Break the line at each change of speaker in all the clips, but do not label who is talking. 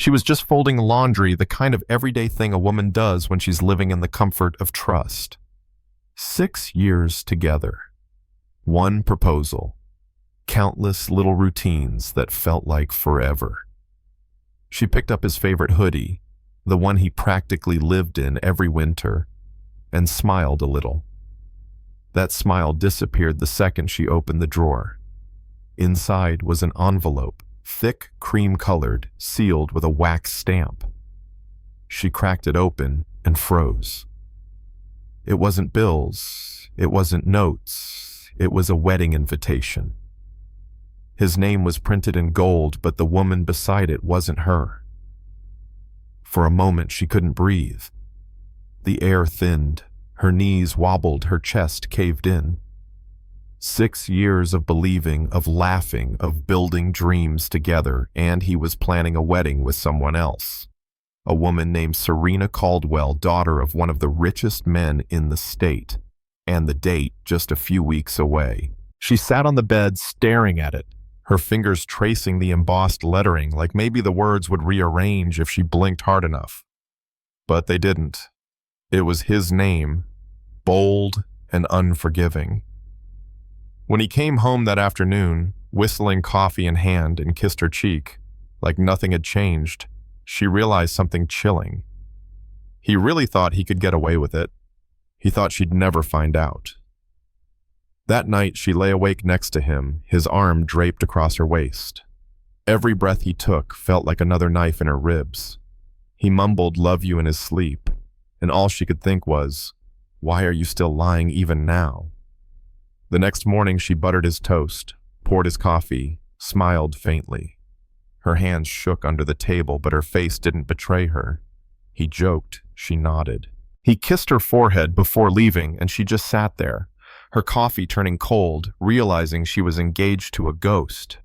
She was just folding laundry, the kind of everyday thing a woman does when she's living in the comfort of trust. 6 years together. One proposal. Countless little routines that felt like forever. She picked up his favorite hoodie, the one he practically lived in every winter, and smiled a little. That smile disappeared the second she opened the drawer. Inside was an envelope, thick, cream-colored, sealed with a wax stamp. She cracked it open and froze. It wasn't bills, it wasn't notes, it was a wedding invitation. His name was printed in gold, but the woman beside it wasn't her. For a moment she couldn't breathe. The air thinned, her knees wobbled, her chest caved in. 6 years of believing, of laughing, of building dreams together, and he was planning a wedding with someone else. A woman named Serena Caldwell, daughter of one of the richest men in the state, and the date just a few weeks away. She sat on the bed staring at it, her fingers tracing the embossed lettering like maybe the words would rearrange if she blinked hard enough. But they didn't. It was his name, bold and unforgiving. When he came home that afternoon, whistling coffee in hand, and kissed her cheek, like nothing had changed, she realized something chilling. He really thought he could get away with it. He thought she'd never find out. That night, she lay awake next to him, his arm draped across her waist. Every breath he took felt like another knife in her ribs. He mumbled "love you" in his sleep, and all she could think was, "Why are you still lying even now?" The next morning, she buttered his toast, poured his coffee, smiled faintly. Her hands shook under the table, but her face didn't betray her. He joked, she nodded. He kissed her forehead before leaving, and she just sat there, her coffee turning cold, realizing she was engaged to a ghost,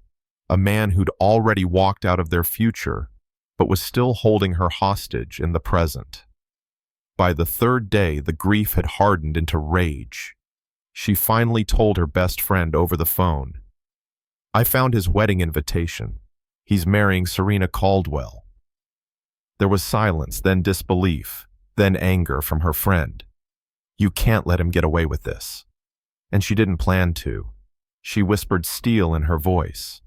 a man who'd already walked out of their future, but was still holding her hostage in the present. By the third day, the grief had hardened into rage. She finally told her best friend over the phone, "I found his wedding invitation. He's marrying Serena Caldwell." There was silence, then disbelief, then anger from her friend. "You can't let him get away with this." And she didn't plan to. She whispered steel in her voice.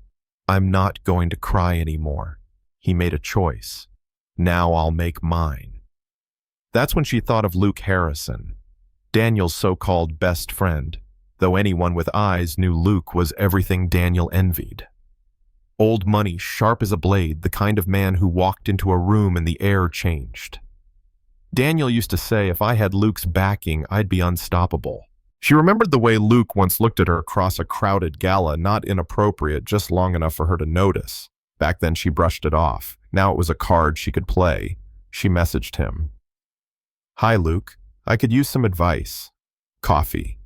"I'm not going to cry anymore. He made a choice. Now I'll make mine." That's when she thought of Luke Harrison, Daniel's so-called best friend, though anyone with eyes knew Luke was everything Daniel envied. Old money, sharp as a blade, the kind of man who walked into a room and the air changed. Daniel used to say, "If I had Luke's backing, I'd be unstoppable." She remembered the way Luke once looked at her across a crowded gala, not inappropriate, just long enough for her to notice. Back then she brushed it off. Now it was a card she could play. She messaged him. "Hi, Luke. I could use some advice. Coffee."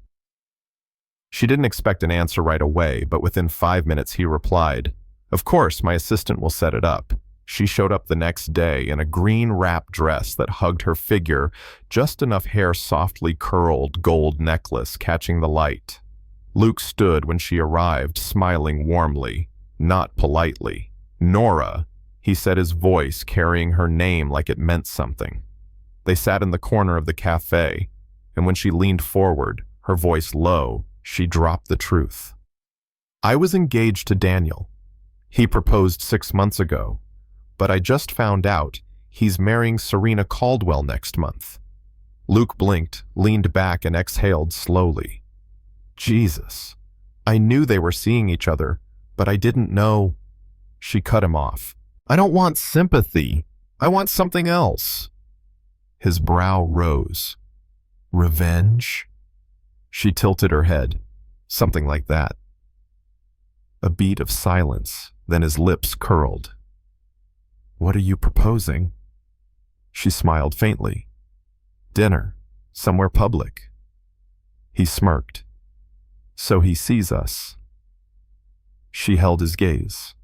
She didn't expect an answer right away, but within 5 minutes he replied, "Of course, my assistant will set it up." She showed up the next day in a green wrap dress that hugged her figure, just enough hair softly curled, gold necklace catching the light. Luke stood when she arrived, smiling warmly, not politely. "Nora," he said, his voice carrying her name like it meant something. They sat in the corner of the cafe, and when she leaned forward, her voice low, she dropped the truth. "I was engaged to Daniel. He proposed 6 months ago, but I just found out he's marrying Serena Caldwell next month." Luke blinked, leaned back, and exhaled slowly. "Jesus, I knew they were seeing each other, but I didn't know." She cut him off. "I don't want sympathy. I want something else." His brow rose. "Revenge?" She tilted her head. "Something like that." A beat of silence, then his lips curled. "What are you proposing?" She smiled faintly. "Dinner, somewhere public." He smirked. "So he sees us." She held his gaze.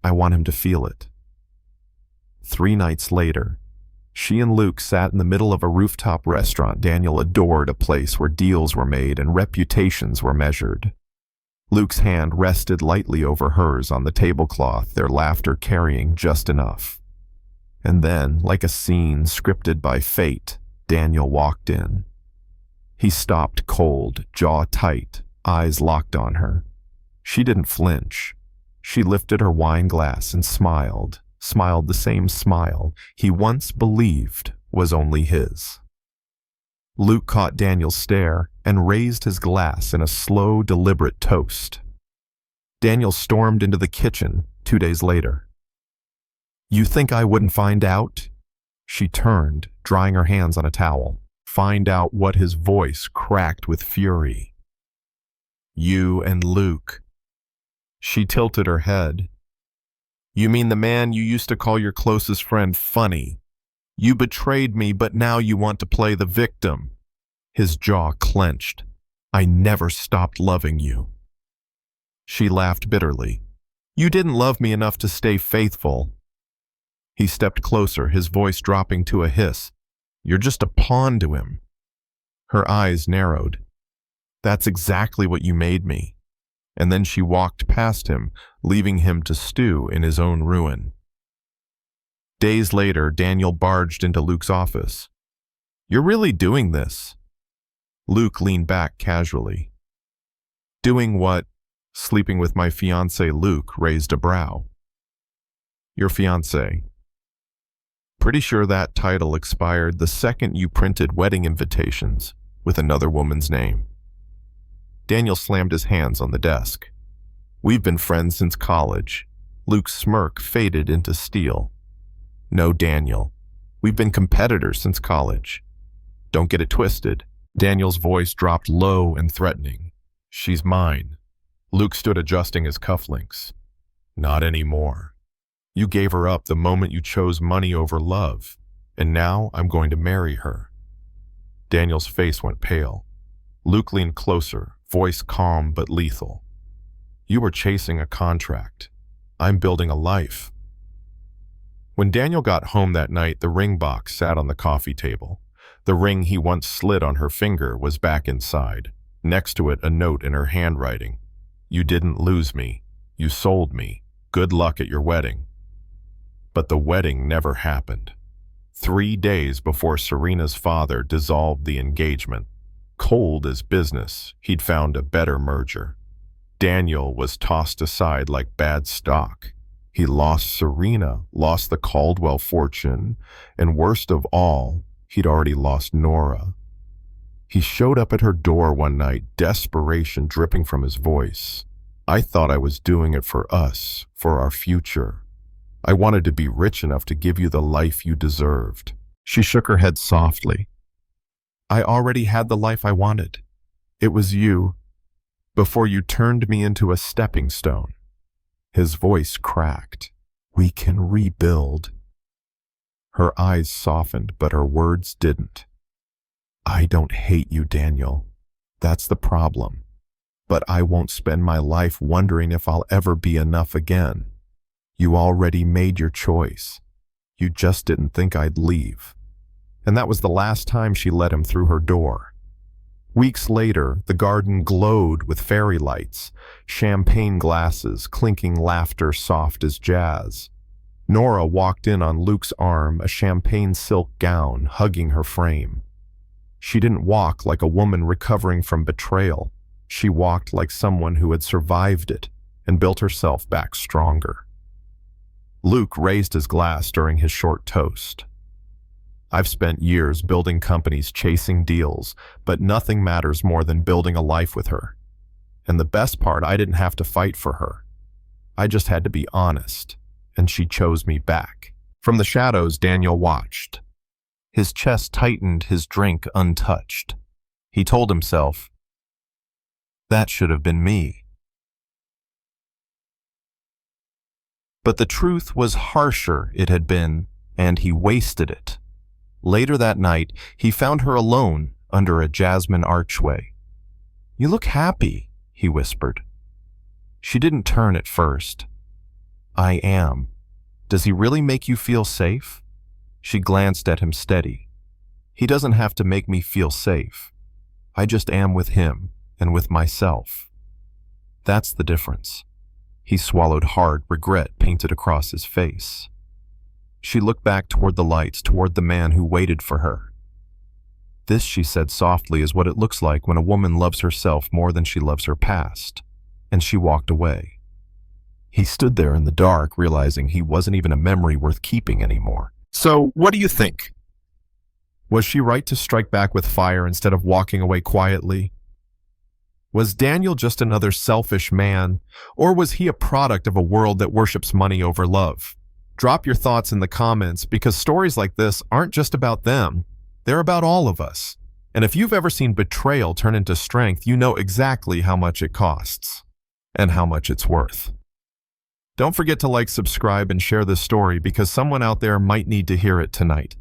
"I want him to feel it." 3 nights later, she and Luke sat in the middle of a rooftop restaurant Daniel adored, a place where deals were made and reputations were measured. Luke's hand rested lightly over hers on the tablecloth, their laughter carrying just enough. And then, like a scene scripted by fate, Daniel walked in. He stopped cold, jaw tight, eyes locked on her. She didn't flinch. She lifted her wine glass and smiled the same smile he once believed was only his. Luke caught Daniel's stare and raised his glass in a slow, deliberate toast. Daniel stormed into the kitchen 2 days later. "You think I wouldn't find out?" She turned, drying her hands on a towel. Find out what? His voice cracked with fury. "You and Luke." She tilted her head. "You mean the man you used to call your closest friend funny? You betrayed me, but now you want to play the victim." His jaw clenched. "I never stopped loving you." She laughed bitterly. "You didn't love me enough to stay faithful." He stepped closer, his voice dropping to a hiss. "You're just a pawn to him." Her eyes narrowed. "That's exactly what you made me." And then she walked past him, leaving him to stew in his own ruin. Days later, Daniel barged into Luke's office. "You're really doing this?" Luke leaned back casually. "Doing what?" Sleeping with my fiancé. Luke raised a brow. "Your fiancé." "Pretty sure that title expired the second you printed wedding invitations with another woman's name." Daniel slammed his hands on the desk. "We've been friends since college." Luke's smirk faded into steel. "No, Daniel. We've been competitors since college. Don't get it twisted." Daniel's voice dropped low and threatening. "She's mine." Luke stood adjusting his cufflinks. "Not anymore. You gave her up the moment you chose money over love, and now I'm going to marry her." Daniel's face went pale. Luke leaned closer, voice calm but lethal. "You were chasing a contract. I'm building a life." When Daniel got home that night, the ring box sat on the coffee table. The ring he once slid on her finger was back inside. Next to it, a note in her handwriting. "You didn't lose me. You sold me. Good luck at your wedding." But the wedding never happened. 3 days before Serena's father dissolved the engagement, cold as business, he'd found a better merger. Daniel was tossed aside like bad stock. He lost Serena, lost the Caldwell fortune, and worst of all, he'd already lost Nora. He showed up at her door one night, desperation dripping from his voice. "I thought I was doing it for us, for our future. I wanted to be rich enough to give you the life you deserved." She shook her head softly. "I already had the life I wanted. It was you, before you turned me into a stepping stone." His voice cracked. "We can rebuild." Her eyes softened, but her words didn't. "I don't hate you, Daniel. That's the problem. But I won't spend my life wondering if I'll ever be enough again. You already made your choice. You just didn't think I'd leave." And that was the last time she let him through her door. Weeks later, the garden glowed with fairy lights, champagne glasses, clinking laughter soft as jazz. Nora walked in on Luke's arm, a champagne silk gown hugging her frame. She didn't walk like a woman recovering from betrayal. She walked like someone who had survived it and built herself back stronger. Luke raised his glass during his short toast. "I've spent years building companies, chasing deals, but nothing matters more than building a life with her. And the best part, I didn't have to fight for her. I just had to be honest, and she chose me back." From the shadows, Daniel watched. His chest tightened, his drink untouched. He told himself, "That should have been me." But the truth was harsher it had been, and he wasted it. Later that night, he found her alone under a jasmine archway. "You look happy," he whispered. She didn't turn at first. "I am. Does he really make you feel safe?" She glanced at him steady. "He doesn't have to make me feel safe. I just am with him and with myself. That's the difference." He swallowed hard, regret painted across his face. She looked back toward the lights, toward the man who waited for her. This, she said softly, is what it looks like when a woman loves herself more than she loves her past. And she walked away. He stood there in the dark, realizing he wasn't even a memory worth keeping anymore. So, what do you think? Was she right to strike back with fire instead of walking away quietly? Was Daniel just another selfish man, or was he a product of a world that worships money over love? Drop your thoughts in the comments, because stories like this aren't just about them, they're about all of us. And if you've ever seen betrayal turn into strength, you know exactly how much it costs and how much it's worth. Don't forget to like, subscribe, and share this story, because someone out there might need to hear it tonight.